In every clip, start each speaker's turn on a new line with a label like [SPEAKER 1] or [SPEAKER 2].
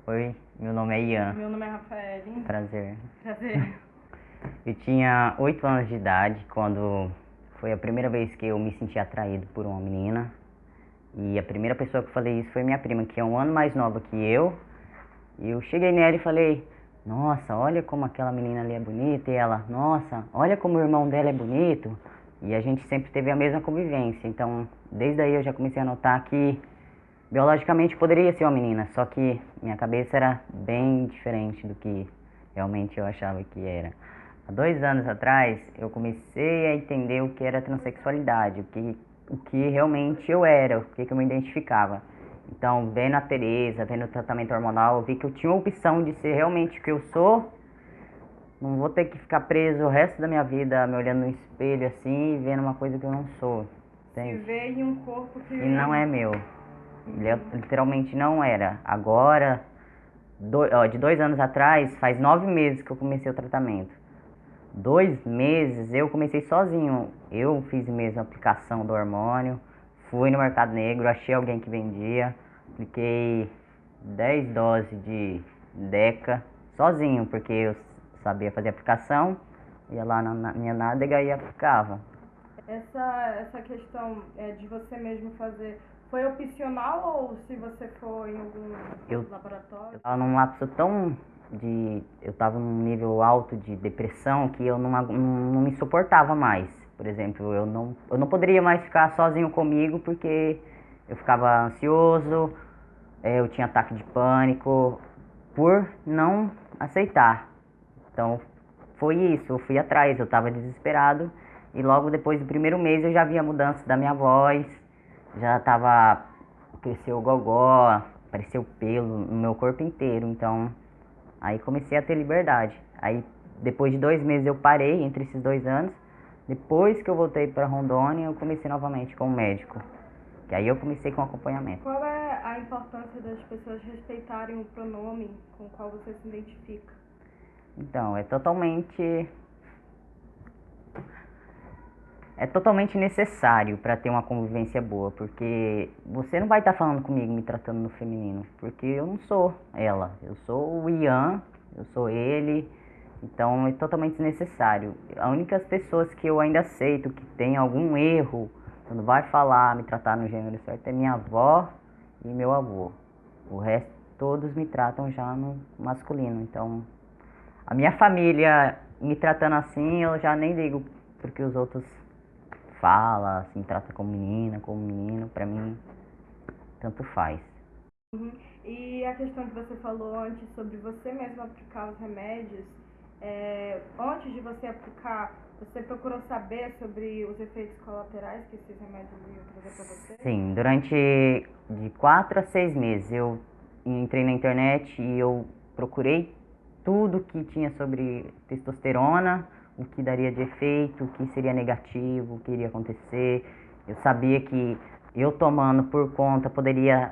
[SPEAKER 1] Oi, meu nome é Ian.
[SPEAKER 2] Meu nome é Rafael.
[SPEAKER 1] Prazer.
[SPEAKER 2] Prazer.
[SPEAKER 1] Eu tinha 8 anos de idade quando foi a primeira vez que eu me senti atraído por uma menina. E a primeira pessoa que eu falei isso foi minha prima, que é um ano mais nova que eu. E eu cheguei nela e falei: Nossa, olha como aquela menina ali é bonita. E ela: Nossa, olha como o irmão dela é bonito. E a gente sempre teve a mesma convivência. Então, desde aí eu já comecei a notar que biologicamente poderia ser uma menina, só que minha cabeça era bem diferente do que realmente eu achava que era. Há 2 anos atrás, eu comecei a entender o que era transexualidade, o que realmente eu era, o que eu me identificava. Então, vendo a Tereza, vendo o tratamento hormonal, eu vi que eu tinha a opção de ser realmente o que eu sou. Não vou ter que ficar preso o resto da minha vida me olhando no espelho assim e vendo uma coisa que eu não sou,
[SPEAKER 2] Se
[SPEAKER 1] entende?
[SPEAKER 2] vê em um corpo que.
[SPEAKER 1] E não é meu. Literalmente não era. Agora, de 2 anos atrás, faz 9 meses que eu comecei o tratamento. 2 meses eu comecei sozinho. Eu fiz mesmo a aplicação do hormônio, fui no mercado negro, achei alguém que vendia, apliquei 10 doses de Deca sozinho, porque eu sabia fazer a aplicação, ia lá na minha nádega e aplicava.
[SPEAKER 2] Essa questão de você mesmo fazer foi opcional ou se você for em algum
[SPEAKER 1] Eu
[SPEAKER 2] laboratório?
[SPEAKER 1] Eu tava num lapso tão eu tava num nível alto de depressão que eu não me suportava mais. Por exemplo, eu não poderia mais ficar sozinho comigo porque eu ficava ansioso, eu tinha ataque de pânico por não aceitar. Então foi isso, eu fui atrás, eu tava desesperado e logo depois do primeiro mês eu já vi a mudança da minha voz, já tava, cresceu o gogó, apareceu pelo no meu corpo inteiro, então aí comecei a ter liberdade. Aí depois de 2 meses eu parei, entre esses 2 anos, depois que eu voltei para Rondônia eu comecei novamente com o médico, que aí eu comecei com acompanhamento.
[SPEAKER 2] Qual é a importância das pessoas respeitarem o pronome com o qual você se identifica?
[SPEAKER 1] Então, é totalmente necessário para ter uma convivência boa, porque você não vai estar falando comigo me tratando no feminino, porque eu não sou ela, eu sou o Ian, eu sou ele, então é totalmente desnecessário. As únicas pessoas que eu ainda aceito que tem algum erro quando vai falar, me tratar no gênero certo é minha avó e meu avô. O resto todos me tratam já no masculino, então a minha família me tratando assim, eu já nem ligo porque os outros fala, assim, trata como menina, como menino, pra mim, tanto faz.
[SPEAKER 2] Uhum. E a questão que você falou antes sobre você mesmo aplicar os remédios, antes de você aplicar, você procurou saber sobre os efeitos colaterais que esses remédios iam trazer para você?
[SPEAKER 1] Sim, durante de 4 a 6 meses eu entrei na internet e eu procurei tudo que tinha sobre testosterona, o que daria de efeito, o que seria negativo, o que iria acontecer. Eu sabia que eu tomando por conta poderia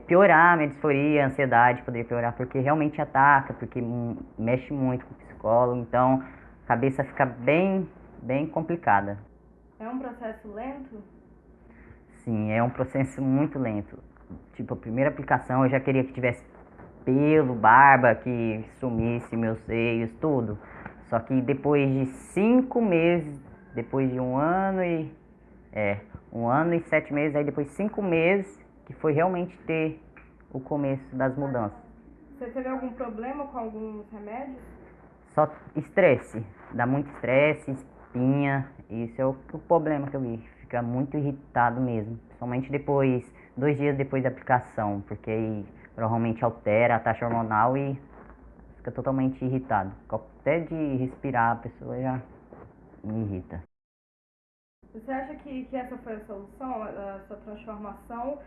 [SPEAKER 1] piorar a minha disforia, a ansiedade poderia piorar, porque realmente ataca, porque mexe muito com o psicólogo, então a cabeça fica bem, bem complicada.
[SPEAKER 2] É um processo lento?
[SPEAKER 1] Sim, é um processo muito lento. Tipo, a primeira aplicação eu já queria que tivesse pelo, barba, que sumisse meus seios, tudo. Só que depois de 5 meses, depois de 1 ano e 7 meses, aí depois de 5 meses, que foi realmente ter o começo das mudanças.
[SPEAKER 2] Você teve algum problema com alguns remédios?
[SPEAKER 1] Só estresse, dá muito estresse, espinha, isso é o problema que eu vi. Fica muito irritado mesmo, principalmente depois, 2 dias depois da aplicação, porque aí provavelmente altera a taxa hormonal e fica totalmente irritado. Até de respirar a pessoa já me irrita.
[SPEAKER 2] Você acha que essa foi a solução, a sua transformação?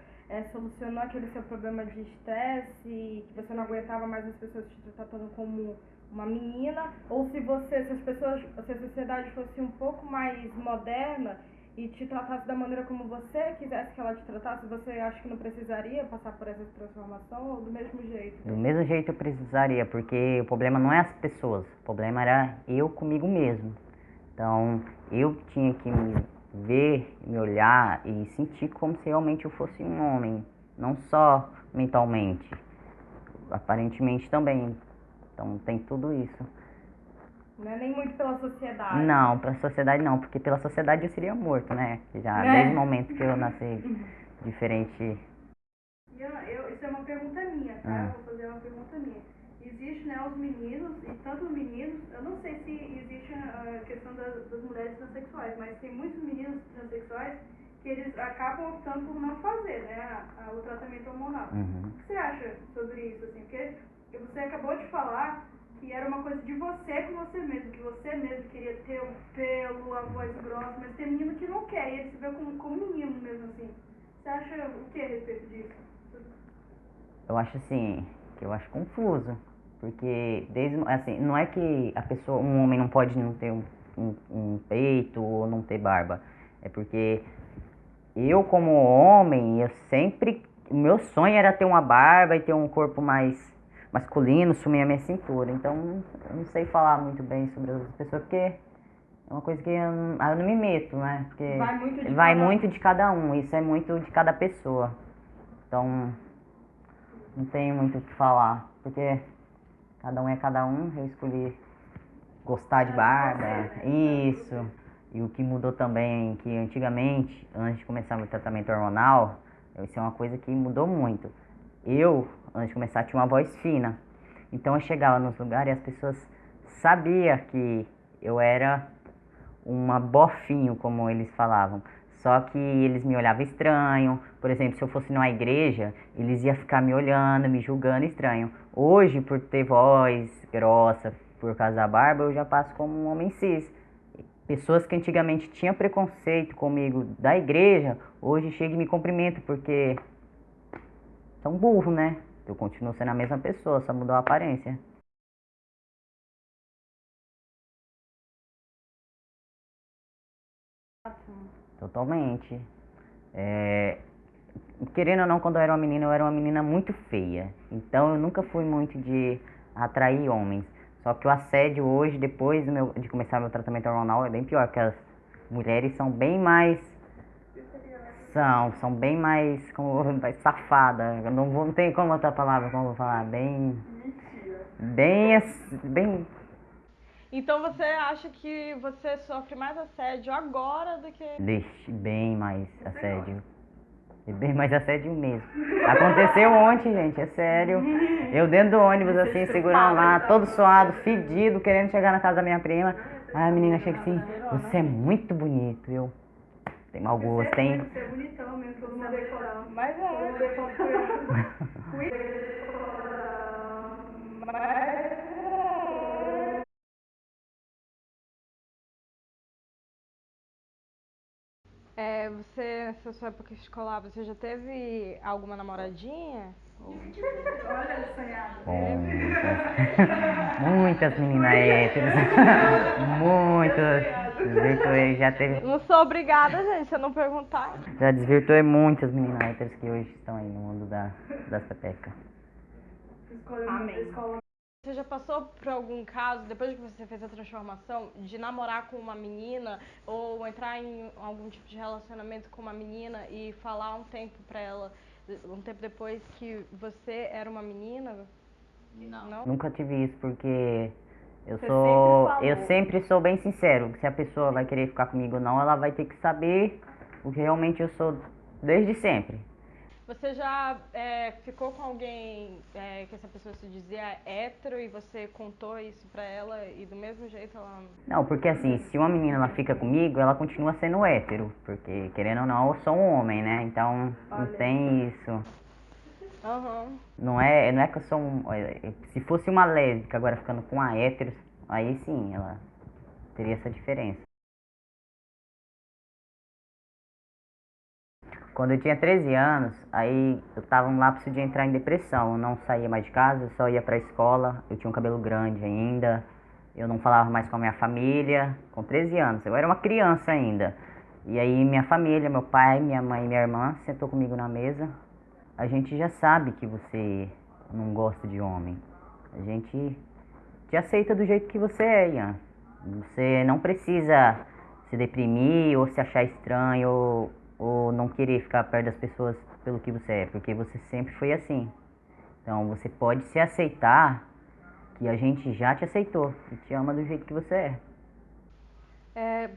[SPEAKER 2] Solucionou aquele seu problema de estresse, que você não aguentava mais as pessoas te tratando como uma menina? Ou se a sociedade fosse um pouco mais moderna e te tratasse da maneira como você quisesse que ela te tratasse, você acha que não precisaria passar por essa transformação ou do mesmo jeito?
[SPEAKER 1] Do mesmo jeito eu precisaria, porque o problema não é as pessoas, o problema era eu comigo mesmo. Então eu tinha que me ver, me olhar e sentir como se realmente eu fosse um homem, não só mentalmente. aparentemente também. Então tem tudo isso.
[SPEAKER 2] Não é nem muito pela sociedade.
[SPEAKER 1] Não, pela sociedade não, porque pela sociedade eu seria morto, né? Já
[SPEAKER 2] Né?
[SPEAKER 1] desde o momento que eu nasci diferente.
[SPEAKER 3] Isso é uma pergunta minha, tá? Eu vou fazer uma pergunta minha. Existe, né, os meninos, e tanto os meninos, eu não sei se existe a questão das mulheres transexuais, mas tem muitos meninos transexuais que eles acabam optando por não fazer, né, o tratamento hormonal. O que você acha sobre isso, assim? Porque você acabou de falar que era uma coisa de você com você mesmo, que você mesmo queria ter um pelo, a voz grossa, mas tem menino que não quer, e ele se vê como menino mesmo, assim. Você acha o que a respeito disso?
[SPEAKER 1] Eu acho assim, que eu acho confuso. Porque desde assim, não é que a pessoa, um homem não pode não ter um peito ou não ter barba. É porque eu como homem, eu sempre. O meu sonho era ter uma barba e ter um corpo mais masculino, sumir a minha cintura. Então eu não sei falar muito bem sobre as outras pessoas, porque é uma coisa que eu não me meto, né? Porque vai muito de cada um, isso é muito de cada pessoa. Então não tenho muito o que falar, porque cada um é cada um, eu escolhi gostar de barba, isso. E o que mudou também, que antigamente, antes de começar meu tratamento hormonal, isso é uma coisa que mudou muito. Eu, antes de começar, tinha uma voz fina. Então eu chegava nos lugares e as pessoas sabiam que eu era uma bofinho, como eles falavam. Só que eles me olhavam estranho. Por exemplo, se eu fosse numa igreja, eles iam ficar me olhando, me julgando estranho. Hoje, por ter voz grossa, por causa da barba, eu já passo como um homem cis. Pessoas que antigamente tinham preconceito comigo da igreja, hoje chegam e me cumprimentam porque são burros, né? Eu continuo sendo a mesma pessoa, só mudou a aparência. Totalmente. Querendo ou não, quando eu era uma menina muito feia. Então eu nunca fui muito de atrair homens. Só que o assédio hoje, depois de começar meu tratamento hormonal, é bem pior, porque as mulheres são bem mais. São bem mais, como mais safada. Eu não tenho como outra palavra, como eu vou falar, bem. Bem.
[SPEAKER 2] Então você acha que você sofre mais assédio agora do que...
[SPEAKER 1] Deixe bem mais assédio. E bem mais assédio mesmo. Aconteceu ontem, gente, é sério. Eu dentro do ônibus, assim, segurando lá, todo suado, fedido, querendo chegar na casa da minha prima. Aí a menina chega assim, você é muito bonito, eu. Tem mau gosto, hein?
[SPEAKER 3] Você é bonitão mesmo, todo mundo decorando.
[SPEAKER 2] Mas você, nessa sua época escolar, você já teve alguma namoradinha?
[SPEAKER 3] Olha, sonhado.
[SPEAKER 1] Muitas meninas héteras. Muitas. Desvirtuei, já teve.
[SPEAKER 2] Não sou obrigada, gente, a não perguntar.
[SPEAKER 1] Já desvirtuei muitas meninas héteras que hoje estão aí no mundo das pepecas.
[SPEAKER 2] Amém. Você já passou por algum caso, depois que você fez a transformação, de namorar com uma menina ou entrar em algum tipo de relacionamento com uma menina e falar um tempo pra ela, um tempo depois, que você era uma menina? Não?
[SPEAKER 1] Nunca tive isso porque
[SPEAKER 2] Você sempre falou.
[SPEAKER 1] eu sempre sou bem sincero. Se a pessoa vai querer ficar comigo ou não, ela vai ter que saber o que realmente eu sou desde sempre.
[SPEAKER 2] Você já ficou com alguém que essa pessoa se dizia hétero e você contou isso pra ela e do mesmo jeito ela...
[SPEAKER 1] Não, porque assim, se uma menina ela fica comigo, ela continua sendo hétero, porque querendo ou não, eu sou um homem, né? Então não tem isso.
[SPEAKER 2] Uhum.
[SPEAKER 1] Não é que eu sou se fosse uma lésbica agora ficando com uma hétero, aí sim, ela teria essa diferença. Quando eu tinha 13 anos, aí eu tava no lapso de entrar em depressão. Eu não saía mais de casa, eu só ia pra escola. Eu tinha um cabelo grande ainda. Eu não falava mais com a minha família. Com 13 anos, eu era uma criança ainda. E aí minha família, meu pai, minha mãe e minha irmã sentou comigo na mesa. A gente já sabe que você não gosta de homem. A gente te aceita do jeito que você é, Ian. Você não precisa se deprimir ou se achar estranho ou não querer ficar perto das pessoas pelo que você é, porque você sempre foi assim. Então você pode se aceitar, que a gente já te aceitou e te ama do jeito que você é.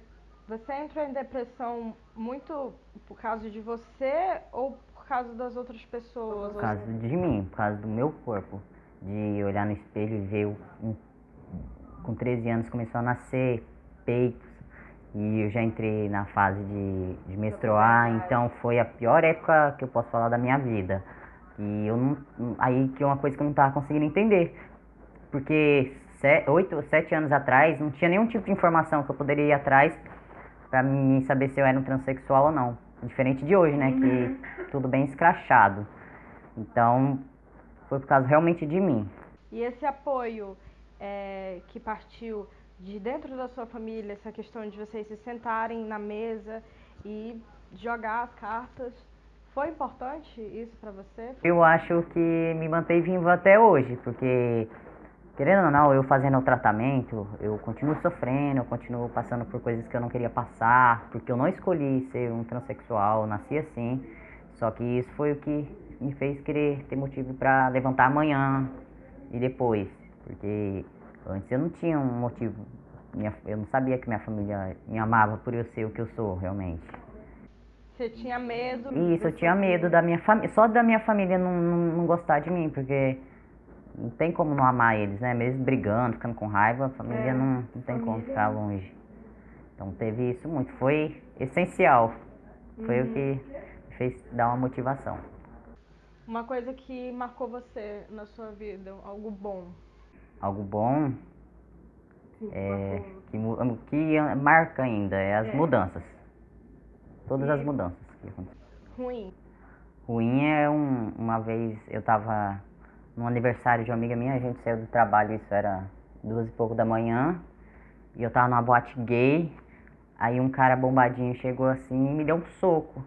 [SPEAKER 2] Você entrou em depressão muito por causa de você ou por causa das outras pessoas?
[SPEAKER 1] Por causa de mim, por causa do meu corpo. De olhar no espelho e ver com 13 anos começou a nascer peitos. E eu já entrei na fase de menstruar, então foi a pior época que eu posso falar da minha vida. E eu não. Aí que é uma coisa que eu não tava conseguindo entender. Porque 7 anos atrás não tinha nenhum tipo de informação que eu poderia ir atrás pra mim saber se eu era um transexual ou não. Diferente de hoje, né? Que tudo bem escrachado. Então, foi por causa realmente de mim.
[SPEAKER 2] E esse apoio que partiu de dentro da sua família, essa questão de vocês se sentarem na mesa e jogar as cartas, foi importante isso pra você?
[SPEAKER 1] Eu acho que me mantém vivo até hoje, porque, querendo ou não, eu fazendo o tratamento, eu continuo sofrendo, eu continuo passando por coisas que eu não queria passar, porque eu não escolhi ser um transexual, eu nasci assim. Só que isso foi o que me fez querer ter motivo pra levantar amanhã e depois, porque antes eu não tinha um motivo, eu não sabia que minha família me amava por eu ser o que eu sou realmente.
[SPEAKER 2] Você tinha medo?
[SPEAKER 1] Isso, eu tinha medo da minha família, só da minha família não gostar de mim, porque não tem como não amar eles, né? Mesmo brigando, ficando com raiva, a família não tem como ficar longe. Então teve isso muito, foi essencial, foi o que me fez dar uma motivação.
[SPEAKER 2] Uma coisa que marcou você na sua vida, algo bom?
[SPEAKER 1] Algo bom que marca ainda é as mudanças. Todas as mudanças que aconteceram.
[SPEAKER 2] Ruim?
[SPEAKER 1] Ruim é uma vez eu tava no aniversário de uma amiga minha, a gente saiu do trabalho, isso era 2h pouco da manhã, e eu tava numa boate gay, aí um cara bombadinho chegou assim e me deu um soco.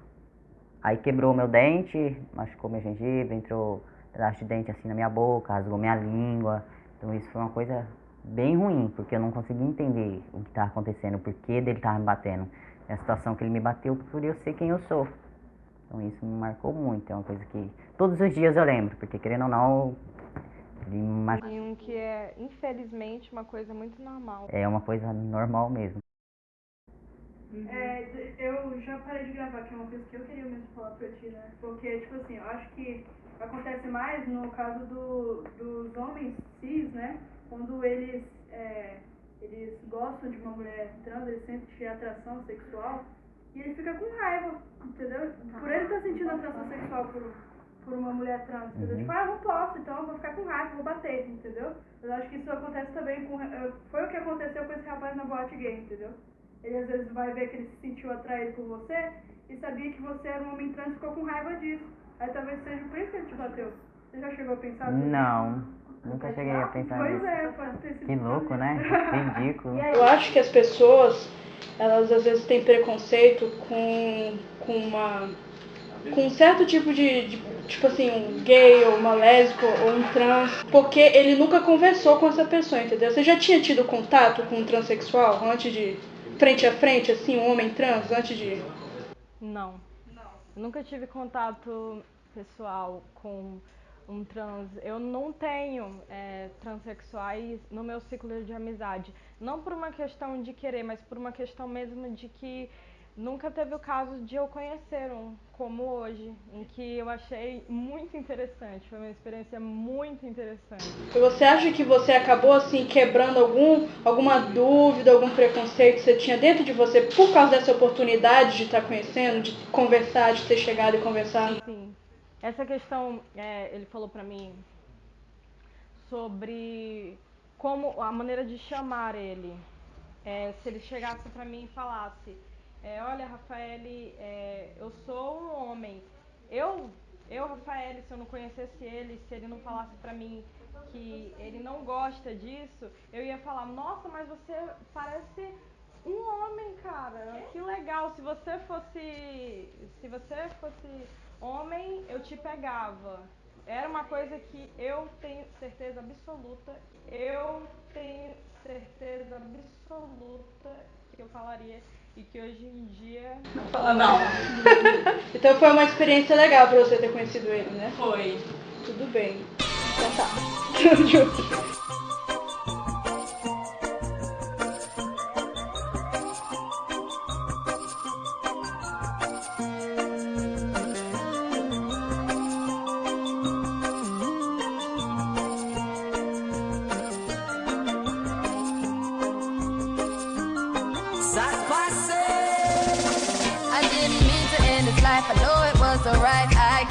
[SPEAKER 1] Aí quebrou meu dente, machucou minha gengiva, entrou um pedaço de dente assim na minha boca, rasgou minha língua. Então isso foi uma coisa bem ruim, porque eu não conseguia entender o que estava acontecendo, o porquê dele estava me batendo. E a situação que ele me bateu por eu ser quem eu sou. Então isso me marcou muito, é uma coisa que todos os dias eu lembro, porque querendo ou não, ele me machucou.
[SPEAKER 2] E um que é, infelizmente, uma coisa muito normal.
[SPEAKER 1] É uma coisa normal mesmo.
[SPEAKER 3] Eu já parei de gravar, que é uma coisa que eu queria mesmo falar pra ti, né? Porque, tipo assim, eu acho que acontece mais no caso dos homens cis, né? Quando eles gostam de uma mulher trans, eles sentem atração sexual e ele fica com raiva, entendeu? Por ele estar sentindo atração sexual por uma mulher trans, entendeu? Tipo, não posso, então eu vou ficar com raiva, vou bater, entendeu? Eu acho que isso acontece também foi o que aconteceu com esse rapaz na boate gay, entendeu? Ele às vezes vai ver que ele se sentiu atraído por você e sabia que você era um homem trans e ficou com raiva disso. Aí talvez seja por isso que ele te bateu. Você já chegou a pensar sobre isso?
[SPEAKER 1] Não, nunca cheguei a pensar nisso.
[SPEAKER 3] Pois é, pode ter sido.
[SPEAKER 1] Que louco, né? Ridículo.
[SPEAKER 4] Eu acho que as pessoas, elas às vezes têm preconceito com um certo tipo de tipo assim, um gay ou uma lésbica ou um trans, porque ele nunca conversou com essa pessoa, entendeu? Você já tinha tido contato com um transexual antes de frente a frente, assim, um homem trans, antes de...
[SPEAKER 2] Não. Eu nunca tive contato pessoal com um trans. Eu não tenho transexuais no meu ciclo de amizade. Não por uma questão de querer, mas por uma questão mesmo de que nunca teve o caso de eu conhecer um como hoje, em que eu achei muito interessante. Foi uma experiência muito interessante.
[SPEAKER 4] E você acha que você acabou, assim, quebrando alguma dúvida, algum preconceito que você tinha dentro de você por causa dessa oportunidade de estar conhecendo, de conversar, de ter chegado e conversado?
[SPEAKER 2] Sim. Essa questão, ele falou pra mim sobre como a maneira de chamar ele. Se ele chegasse pra mim e falasse, olha, Rafael, eu sou um homem. Eu, Rafael, se eu não conhecesse ele, se ele não falasse pra mim que ele não gosta disso, eu ia falar, nossa, mas você parece um homem, cara, que legal. Se você fosse homem, eu te pegava. Era uma coisa que eu tenho certeza absoluta, que eu falaria e que hoje em dia...
[SPEAKER 4] Não fala não. Então foi uma experiência legal pra você ter conhecido ele, né?
[SPEAKER 5] Foi.
[SPEAKER 4] Tudo bem. tá. Justo.
[SPEAKER 5] I didn't mean to end this life. I know it was alright. I